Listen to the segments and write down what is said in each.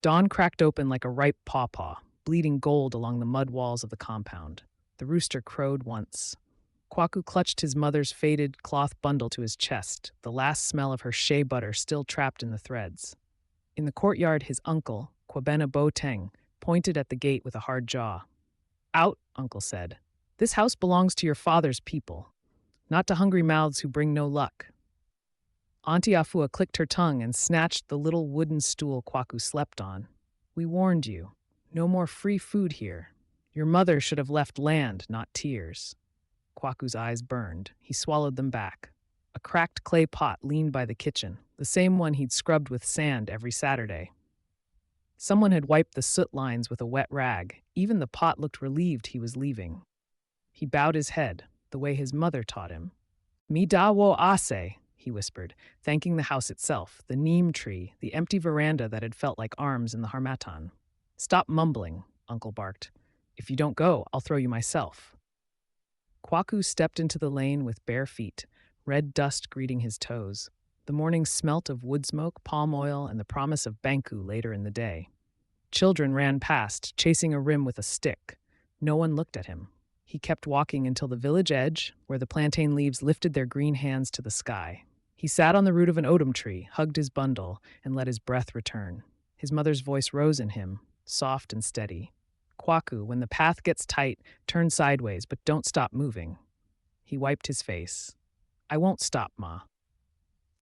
Dawn cracked open like a ripe pawpaw, bleeding gold along the mud walls of the compound. The rooster crowed once. Kwaku clutched his mother's faded cloth bundle to his chest, the last smell of her shea butter still trapped in the threads. In the courtyard, his uncle, Kwabena Boateng, pointed at the gate with a hard jaw. "Out," Uncle said. "This house belongs to your father's people, not to hungry mouths who bring no luck." Auntie Afua clicked her tongue and snatched the little wooden stool Kwaku slept on. "We warned you. No more free food here. Your mother should have left land, not tears." Kwaku's eyes burned. He swallowed them back. A cracked clay pot leaned by the kitchen, the same one he'd scrubbed with sand every Saturday. Someone had wiped the soot lines with a wet rag. Even the pot looked relieved he was leaving. He bowed his head, the way his mother taught him. "Mi da wo ase," he whispered, thanking the house itself, the neem tree, the empty veranda that had felt like arms in the harmattan. "Stop mumbling," Uncle barked. "If you don't go, I'll throw you myself." Kwaku stepped into the lane with bare feet, red dust greeting his toes. The morning smelt of wood smoke, palm oil, and the promise of banku later in the day. Children ran past, chasing a rim with a stick. No one looked at him. He kept walking until the village edge, where the plantain leaves lifted their green hands to the sky. He sat on the root of an odum tree, hugged his bundle, and let his breath return. His mother's voice rose in him, soft and steady. "Kwaku, when the path gets tight, turn sideways, but don't stop moving." He wiped his face. "I won't stop, Ma."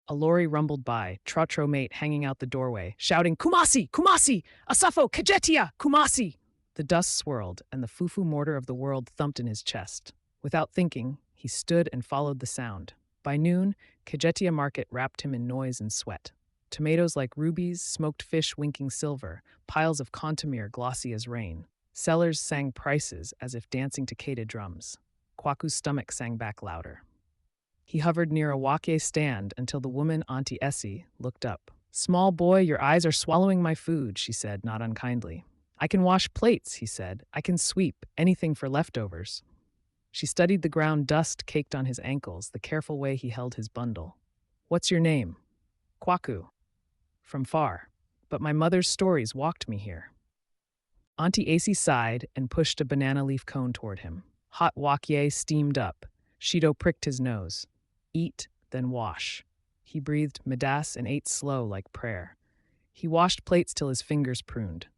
A lorry rumbled by, Trotro mate hanging out the doorway, shouting, "Kumasi! Kumasi! Asafo! Kajetia! Kumasi!" The dust swirled, and the fufu mortar of the world thumped in his chest. Without thinking, he stood and followed the sound. By noon, Kajetia Market wrapped him in noise and sweat. Tomatoes like rubies, smoked fish winking silver, piles of contamere glossy as rain. Sellers sang prices as if dancing to Keda drums. Kwaku's stomach sang back louder. He hovered near a wake stand until the woman, Auntie Essie, looked up. "Small boy, your eyes are swallowing my food," she said, not unkindly. "I can wash plates," he said. "I can sweep, anything for leftovers." She studied the ground dust caked on his ankles, the careful way he held his bundle. "What's your name?" "Kwaku." "From far. But my mother's stories walked me here." Auntie Acey sighed and pushed a banana leaf cone toward him. Hot wok-ye steamed up. Shido pricked his nose. "Eat, then wash." He breathed midas and ate slow like prayer. He washed plates till his fingers pruned.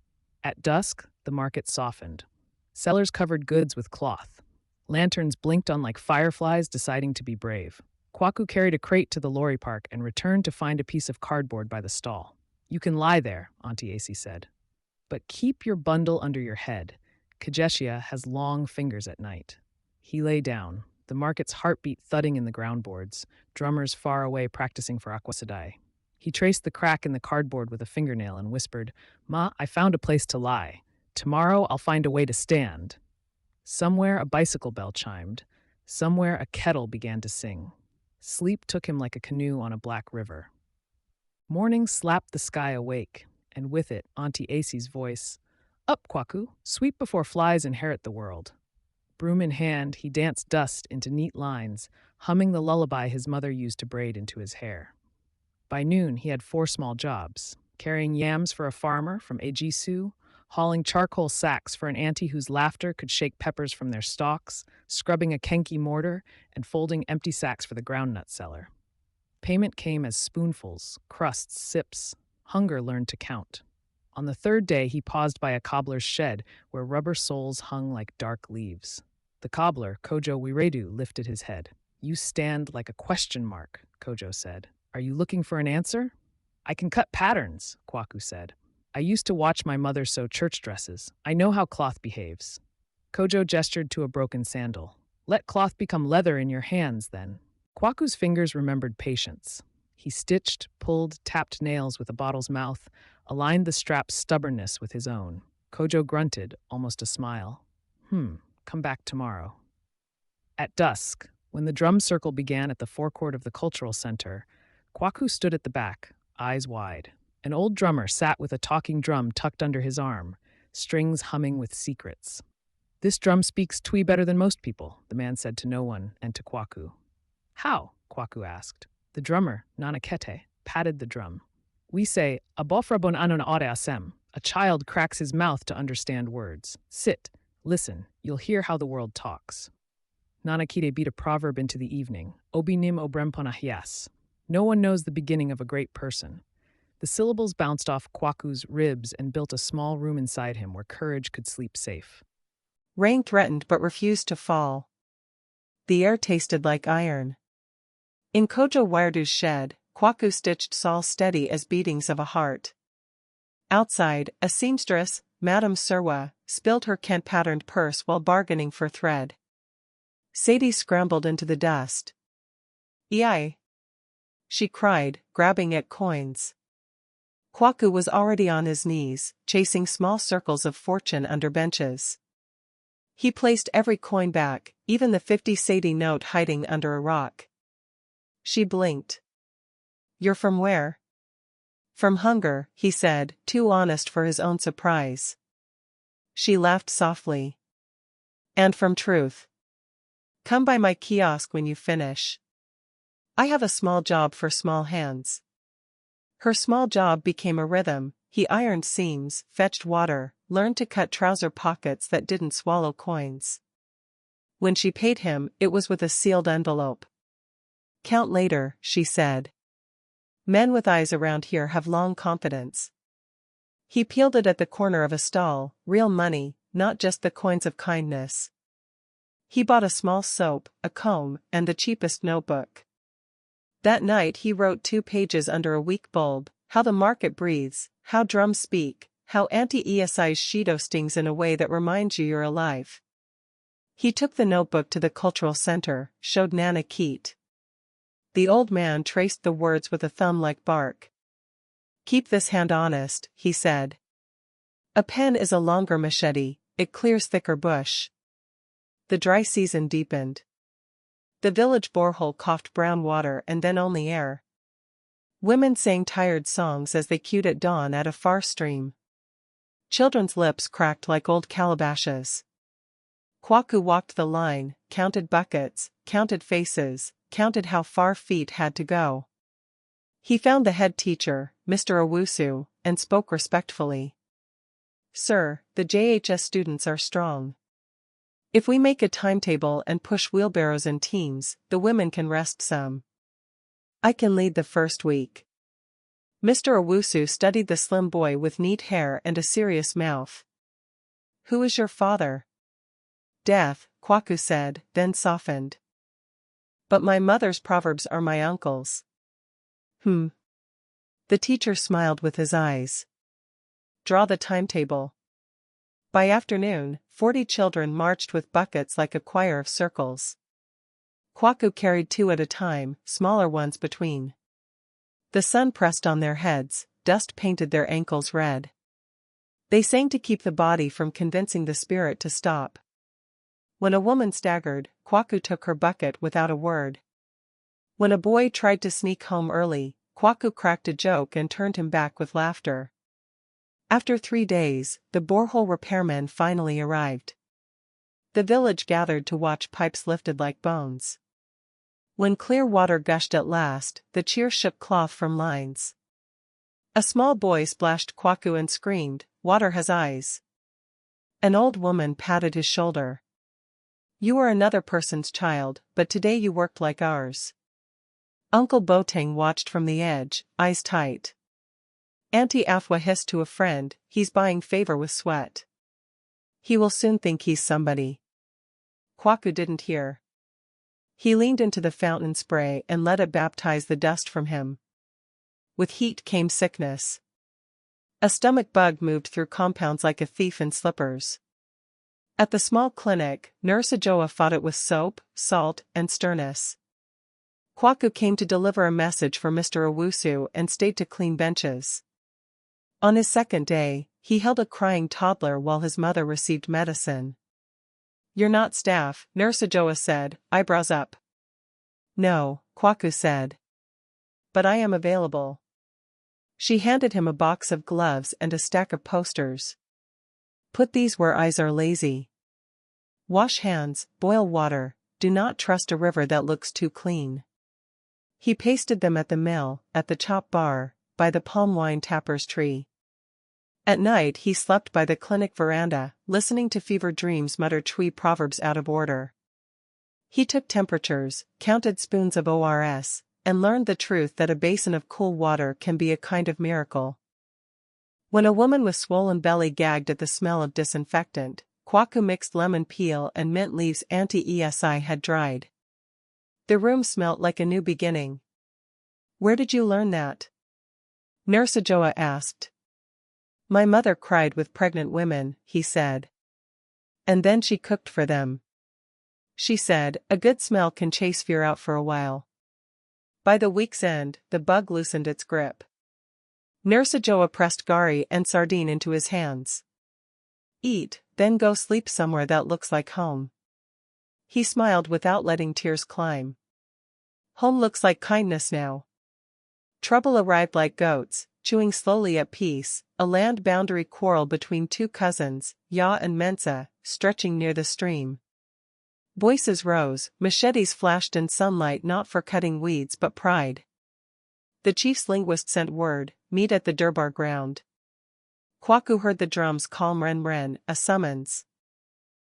At dusk, the market softened. Sellers covered goods with cloth. Lanterns blinked on like fireflies deciding to be brave. Kwaku carried a crate to the lorry park and returned to find a piece of cardboard by the stall. "You can lie there," Auntie Acey said. "But keep your bundle under your head. Kajetia has long fingers at night." He lay down, the market's heartbeat thudding in the groundboards, drummers far away practicing for Aquasadai. He traced the crack in the cardboard with a fingernail and whispered, "Ma, I found a place to lie. Tomorrow I'll find a way to stand." Somewhere a bicycle bell chimed. Somewhere a kettle began to sing. Sleep took him like a canoe on a black river. Morning slapped the sky awake, and with it Auntie Acey's voice. "Up, Kwaku, sweep before flies inherit the world." Broom in hand, he danced dust into neat lines, humming the lullaby his mother used to braid into his hair. By noon, he had 4 small jobs: carrying yams for a farmer from Ejisu, hauling charcoal sacks for an auntie whose laughter could shake peppers from their stalks, scrubbing a kenki mortar, and folding empty sacks for the groundnut seller. Payment came as spoonfuls, crusts, sips. Hunger learned to count. On the 3rd day, he paused by a cobbler's shed where rubber soles hung like dark leaves. The cobbler, Kojo Wiredu, lifted his head. "You stand like a question mark," Kojo said. "Are you looking for an answer?" "I can cut patterns," Kwaku said. "I used to watch my mother sew church dresses. I know how cloth behaves." Kojo gestured to a broken sandal. "Let cloth become leather in your hands, then." Kwaku's fingers remembered patience. He stitched, pulled, tapped nails with a bottle's mouth, aligned the strap's stubbornness with his own. Kojo grunted, almost a smile. Come back tomorrow." At dusk, when the drum circle began at the forecourt of the cultural center, Kwaku stood at the back, eyes wide. An old drummer sat with a talking drum tucked under his arm, strings humming with secrets. "This drum speaks Twi better than most people," the man said to no one and to Kwaku. "How?" Kwaku asked. The drummer, Nanakete, patted the drum. "We say, Abofra bon anon ore asem. A child cracks his mouth to understand words. Sit, listen, you'll hear how the world talks. Nanakide beat a proverb into the evening. Obinim obremponahias. No one knows the beginning of a great person. The syllables bounced off Kwaku's ribs and built a small room inside him where courage could sleep safe. Rain threatened but refused to fall. The air tasted like iron. In Kojo Wiredu's shed, Kwaku stitched Saul steady as beatings of a heart. Outside, a seamstress, Madame Surwa, spilled her Kent-patterned purse while bargaining for thread. Sadie scrambled into the dust. "Ei!" she cried, grabbing at coins. Kwaku was already on his knees, chasing small circles of fortune under benches. He placed every coin back, even the 50 Sadie note hiding under a rock. She blinked. "You're from where?" "From hunger," he said, too honest for his own surprise. She laughed softly. "And from truth. Come by my kiosk when you finish. I have a small job for small hands." Her small job became a rhythm. He ironed seams, fetched water, learned to cut trouser pockets that didn't swallow coins. When she paid him, it was with a sealed envelope. "Count later," she said. "Men with eyes around here have long confidence." He peeled it at the corner of a stall, real money, not just the coins of kindness. He bought a small soap, a comb, and the cheapest notebook. That night he wrote 2 pages under a weak bulb, how the market breathes, how drums speak, how Auntie Afua's Shido stings in a way that reminds you you're alive. He took the notebook to the cultural center, showed Nana Keat. The old man traced the words with a thumb like bark. "Keep this hand honest," he said. "A pen is a longer machete, it clears thicker bush." The dry season deepened. The village borehole coughed brown water and then only air. Women sang tired songs as they queued at dawn at a far stream. Children's lips cracked like old calabashes. Kwaku walked the line, counted buckets, counted faces, counted how far feet had to go. He found the head teacher, Mr. Owusu, and spoke respectfully. "Sir, the JHS students are strong. If we make a timetable and push wheelbarrows in teams, the women can rest some. I can lead the first week." Mr. Owusu studied the slim boy with neat hair and a serious mouth. "Who is your father?" "Death," Kwaku said, then softened. "But my mother's proverbs are my uncle's." The teacher smiled with his eyes. "Draw the timetable." By afternoon, 40 children marched with buckets like a choir of circles. Kwaku carried 2 at a time, smaller ones between. The sun pressed on their heads, dust painted their ankles red. They sang to keep the body from convincing the spirit to stop. When a woman staggered, Kwaku took her bucket without a word. When a boy tried to sneak home early, Kwaku cracked a joke and turned him back with laughter. After 3 days, the borehole repairmen finally arrived. The village gathered to watch pipes lifted like bones. When clear water gushed at last, the cheer shook cloth from lines. A small boy splashed Kwaku and screamed, "Water has eyes." An old woman patted his shoulder. "You are another person's child, but today you worked like ours." Uncle Boateng watched from the edge, eyes tight. Auntie Afua hissed to a friend, "He's buying favor with sweat. He will soon think he's somebody." Kwaku didn't hear. He leaned into the fountain spray and let it baptize the dust from him. With heat came sickness. A stomach bug moved through compounds like a thief in slippers. At the small clinic, Nurse Ajoa fought it with soap, salt, and sternness. Kwaku came to deliver a message for Mr. Owusu and stayed to clean benches. On his second day, he held a crying toddler while his mother received medicine. "You're not staff," Nurse Ajoa said, eyebrows up. "No," Kwaku said. "But I am available." She handed him a box of gloves and a stack of posters. "Put these where eyes are lazy. Wash hands, boil water, do not trust a river that looks too clean." He pasted them at the mill, at the chop bar, by the palm wine tapper's tree. At night he slept by the clinic veranda, listening to fever dreams mutter Twi proverbs out of order. He took temperatures, counted spoons of ORS, and learned the truth that a basin of cool water can be a kind of miracle. When a woman with swollen belly gagged at the smell of disinfectant, Kwaku mixed lemon peel and mint leaves Auntie Afua had dried. The room smelt like a new beginning. "Where did you learn that?" Nurse Ajoa asked. "My mother cried with pregnant women," he said. "And then she cooked for them. She said, a good smell can chase fear out for a while." By the week's end, the bug loosened its grip. Nurse Ajoa pressed gari and sardine into his hands. "Eat, then go sleep somewhere that looks like home." He smiled without letting tears climb. "Home looks like kindness now." Trouble arrived like goats, chewing slowly at peace, a land boundary quarrel between two cousins, Ya and Mensa, stretching near the stream. Voices rose, machetes flashed in sunlight not for cutting weeds but pride. The chief's linguist sent word, meet at the Durbar ground. Kwaku heard the drums call Mren, a summons.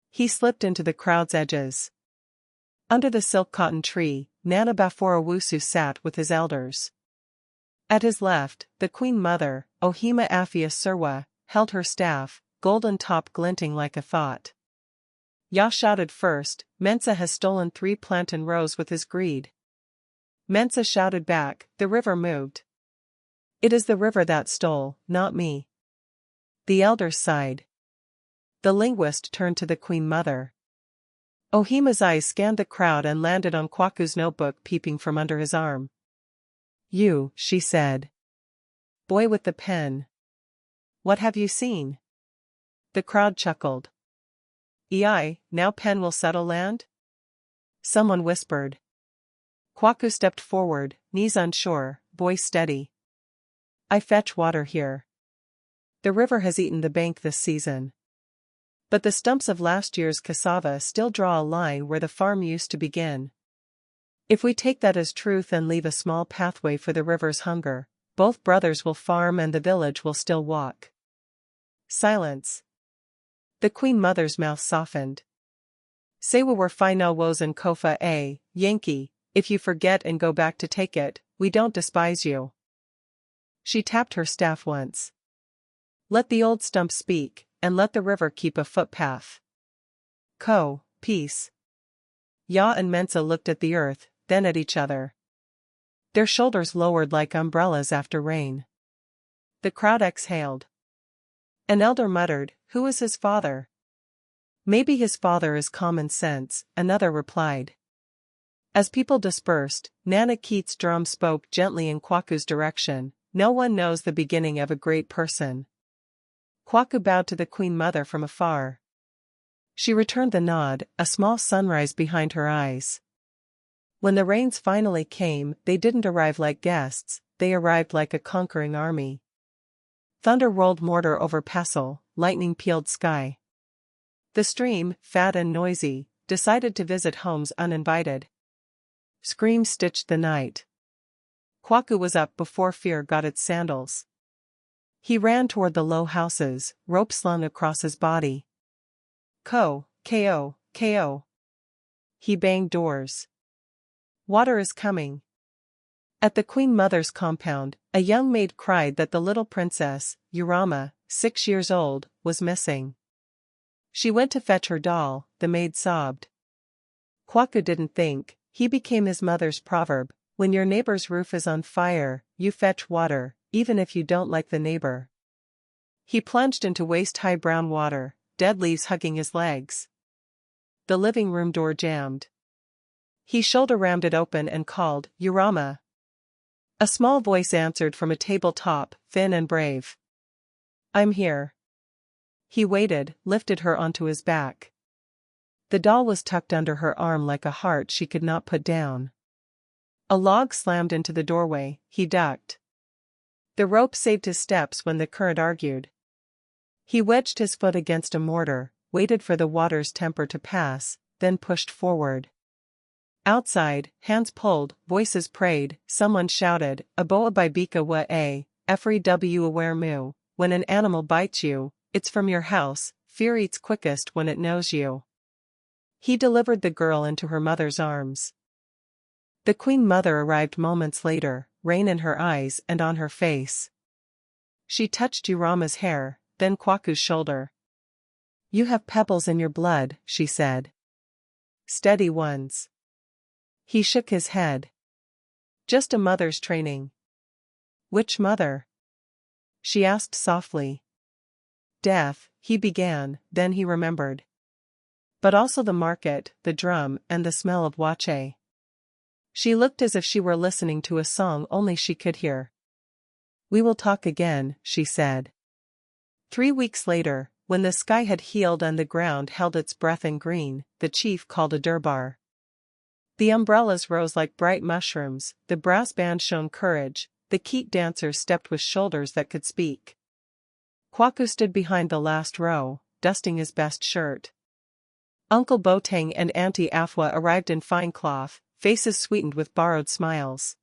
He slipped into the crowd's edges. Under the silk cotton tree, Nana Baforawusu sat with his elders. At his left, the Queen Mother, Ohima Afia Surwa, held her staff, golden top glinting like a thought. Ya shouted first, "Mensa has stolen 3 plantain rows with his greed." Mensa shouted back, "The river moved." "It is the river that stole, not me." The elders sighed. The linguist turned to the Queen Mother. Ohima's eyes scanned the crowd and landed on Kwaku's notebook peeping from under his arm. "You," she said. "Boy with the pen. What have you seen?" The crowd chuckled. "Ei, now pen will settle land?" Someone whispered. Kwaku stepped forward, knees unsure, voice steady. "I fetch water here. The river has eaten the bank this season. But the stumps of last year's cassava still draw a line where the farm used to begin. If we take that as truth and leave a small pathway for the river's hunger, both brothers will farm and the village will still walk." Silence. The Queen Mother's mouth softened. "Sewa were final woes in Kofa a, Yankee, if you forget and go back to take it, we don't despise you." She tapped her staff once. "Let the old stump speak, and let the river keep a footpath. Peace." Ya and Mensa looked at the earth, then at each other. Their shoulders lowered like umbrellas after rain. The crowd exhaled. An elder muttered, "Who is his father?" "Maybe his father is common sense," another replied. As people dispersed, Nana Keats' drum spoke gently in Kwaku's direction, "No one knows the beginning of a great person." Kwaku bowed to the Queen Mother from afar. She returned the nod, a small sunrise behind her eyes. When the rains finally came, they didn't arrive like guests, they arrived like a conquering army. Thunder rolled mortar over pestle, lightning peeled sky. The stream, fat and noisy, decided to visit homes uninvited. Screams stitched the night. Kwaku was up before fear got its sandals. He ran toward the low houses, rope slung across his body. Ko. He banged doors. "Water is coming." At the Queen Mother's compound, a young maid cried that the little princess, Urama, 6 years old, was missing. She went to fetch her doll, the maid sobbed. Kwaku didn't think, he became his mother's proverb, "When your neighbor's roof is on fire, you fetch water, even if you don't like the neighbor." He plunged into waist-high brown water, dead leaves hugging his legs. The living room door jammed. He shoulder-rammed it open and called, "Urama." A small voice answered from a tabletop, thin and brave. "I'm here." He waited, lifted her onto his back. The doll was tucked under her arm like a heart she could not put down. A log slammed into the doorway, he ducked. The rope saved his steps when the current argued. He wedged his foot against a mortar, waited for the water's temper to pass, then pushed forward. Outside, hands pulled, voices prayed, someone shouted, "Aboa by Bika wa a, Efri w aware mu, when an animal bites you, it's from your house, fear eats quickest when it knows you. He delivered the girl into her mother's arms. The Queen Mother arrived moments later, rain in her eyes and on her face. She touched Urama's hair, then Kwaku's shoulder. "You have pebbles in your blood," she said. "Steady ones." He shook his head. "Just a mother's training." "Which mother?" she asked softly. "Death," he began, then he remembered. "But also the market, the drum, and the smell of wache." She looked as if she were listening to a song only she could hear. "We will talk again," she said. 3 weeks later, when the sky had healed and the ground held its breath in green, the chief called a durbar. The umbrellas rose like bright mushrooms, the brass band shone courage, the keet dancers stepped with shoulders that could speak. Kwaku stood behind the last row, dusting his best shirt. Uncle Boateng and Auntie Afua arrived in fine cloth, faces sweetened with borrowed smiles.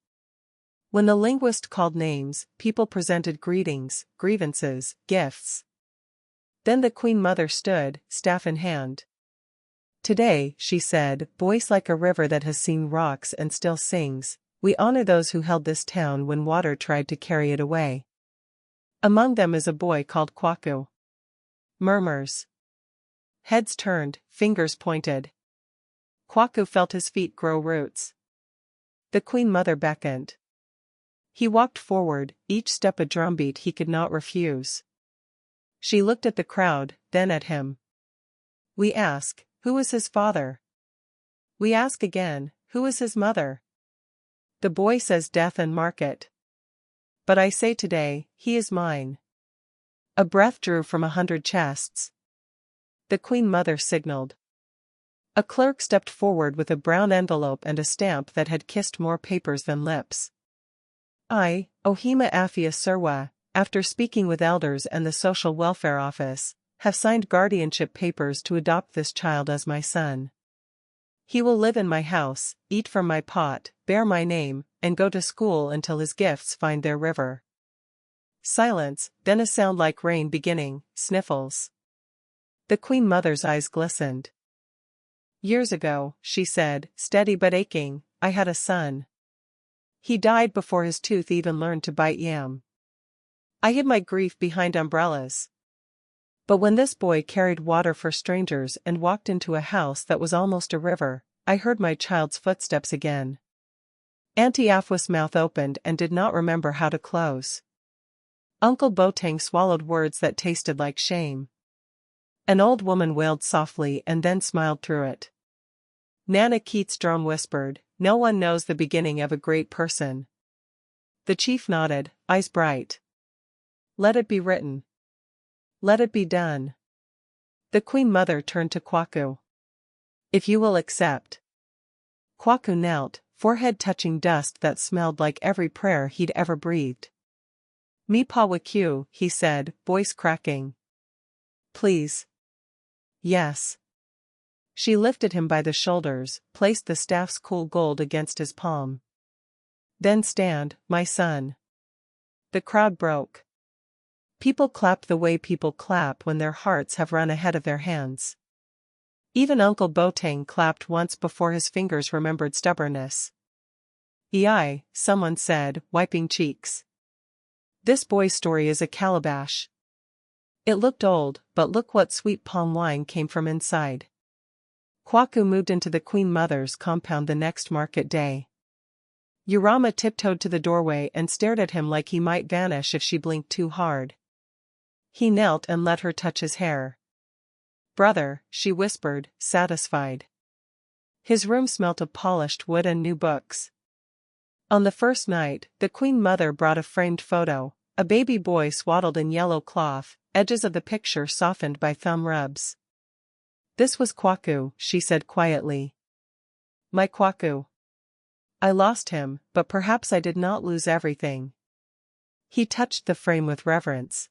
When the linguist called names, people presented greetings, grievances, gifts. Then the Queen Mother stood, staff in hand. "Today," she said, voice like a river that has seen rocks and still sings, "we honor those who held this town when water tried to carry it away. Among them is a boy called Kwaku." Murmurs. Heads turned, fingers pointed. Kwaku felt his feet grow roots. The Queen Mother beckoned. He walked forward, each step a drumbeat he could not refuse. She looked at the crowd, then at him. "We ask, who is his father? We ask again, who is his mother? The boy says death and market. But I say today, he is mine." A breath drew from 100 chests. The Queen Mother signaled. A clerk stepped forward with a brown envelope and a stamp that had kissed more papers than lips. "I, Ohima Afia Surwa, after speaking with elders and the Social Welfare Office, have signed guardianship papers to adopt this child as my son. He will live in my house, eat from my pot, bear my name, and go to school until his gifts find their river." Silence, then a sound like rain beginning, sniffles. The Queen Mother's eyes glistened. "Years ago," she said, steady but aching, "I had a son. He died before his tooth even learned to bite yam. I hid my grief behind umbrellas. But when this boy carried water for strangers and walked into a house that was almost a river, I heard my child's footsteps again." Auntie Afua's mouth opened and did not remember how to close. Uncle Boateng swallowed words that tasted like shame. An old woman wailed softly and then smiled through it. Nana Keats' drone whispered, "No one knows the beginning of a great person." The chief nodded, eyes bright. "Let it be written. Let it be done." The Queen Mother turned to Kwaku. "If you will accept." Kwaku knelt, forehead touching dust that smelled like every prayer he'd ever breathed. "Me pawaku," he said, voice cracking. "Please." "Yes." She lifted him by the shoulders, placed the staff's cool gold against his palm. "Then stand, my son." The crowd broke. People clapped the way people clap when their hearts have run ahead of their hands. Even Uncle Boateng clapped once before his fingers remembered stubbornness. "Ei," someone said, wiping cheeks. "This boy's story is a calabash. It looked old, but look what sweet palm wine came from inside." Kwaku moved into the Queen Mother's compound the next market day. Urama tiptoed to the doorway and stared at him like he might vanish if she blinked too hard. He knelt and let her touch his hair. "Brother," she whispered, satisfied. His room smelt of polished wood and new books. On the first night, the Queen Mother brought a framed photo, a baby boy swaddled in yellow cloth, edges of the picture softened by thumb rubs. "This was Kwaku," she said quietly. "My Kwaku. I lost him, but perhaps I did not lose everything." He touched the frame with reverence.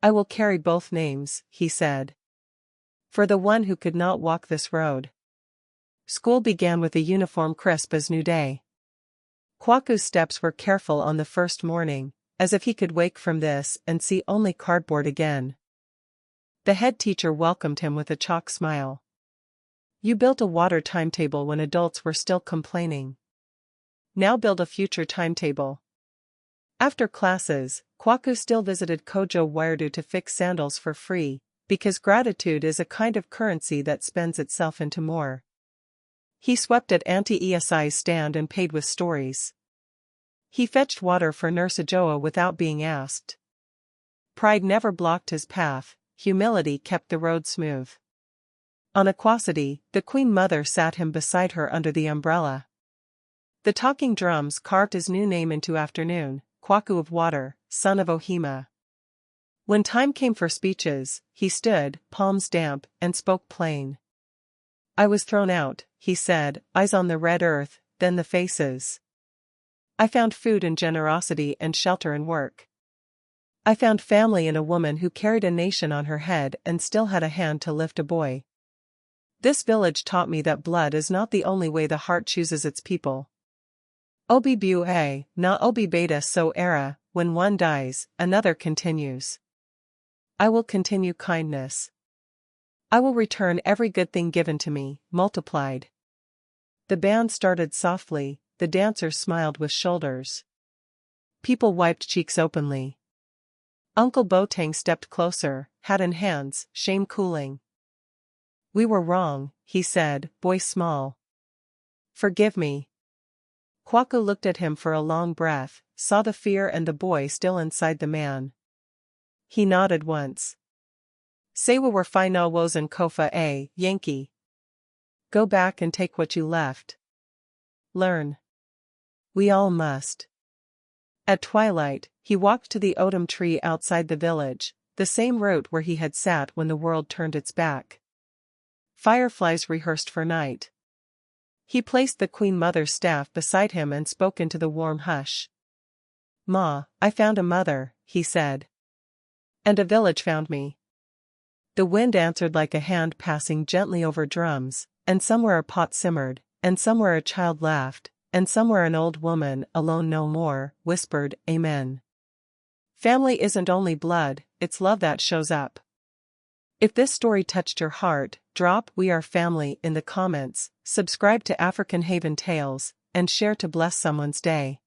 "I will carry both names," he said. "For the one who could not walk this road." School began with a uniform crisp as new day. Kwaku's steps were careful on the first morning, as if he could wake from this and see only cardboard again. The head teacher welcomed him with a chalk smile. You built a water timetable when adults were still complaining. Now build a future timetable. After classes, Kwaku still visited Kojo Wairdu to fix sandals for free, because gratitude is a kind of currency that spends itself into more. He swept at Auntie Afua's stand and paid with stories. He fetched water for Nurse Ajoa without being asked. Pride never blocked his path, humility kept the road smooth. On Akwasadi, the Queen Mother sat him beside her under the umbrella. The talking drums carved his new name into afternoon, Kwaku of Water, son of Ohima. When time came for speeches, he stood, palms damp, and spoke plain. I was thrown out, he said, eyes on the red earth, then the faces. I found food in generosity and shelter in work. I found family in a woman who carried a nation on her head and still had a hand to lift a boy. This village taught me that blood is not the only way the heart chooses its people. Obi bue, na obi beta so era, when one dies, another continues. I will continue kindness. I will return every good thing given to me, multiplied. The band started softly, the dancers smiled with shoulders. People wiped cheeks openly. Uncle Boateng stepped closer, hat in hands, shame cooling. We were wrong, he said, voice small. Forgive me. Kwaku looked at him for a long breath, saw the fear and the boy still inside the man. He nodded once. Say we were fine no woes and kofa a, Yankee. Go back and take what you left. Learn. We all must. At twilight, he walked to the otum tree outside the village, the same route where he had sat when the world turned its back. Fireflies rehearsed for night. He placed the Queen Mother's staff beside him and spoke into the warm hush. Ma, I found a mother, he said. And a village found me. The wind answered like a hand passing gently over drums, and somewhere a pot simmered, and somewhere a child laughed, and somewhere an old woman, alone no more, whispered, Amen. Family isn't only blood, it's love that shows up. If this story touched your heart, drop "We Are Family" in the comments, subscribe to African Haven Tales, and share to bless someone's day.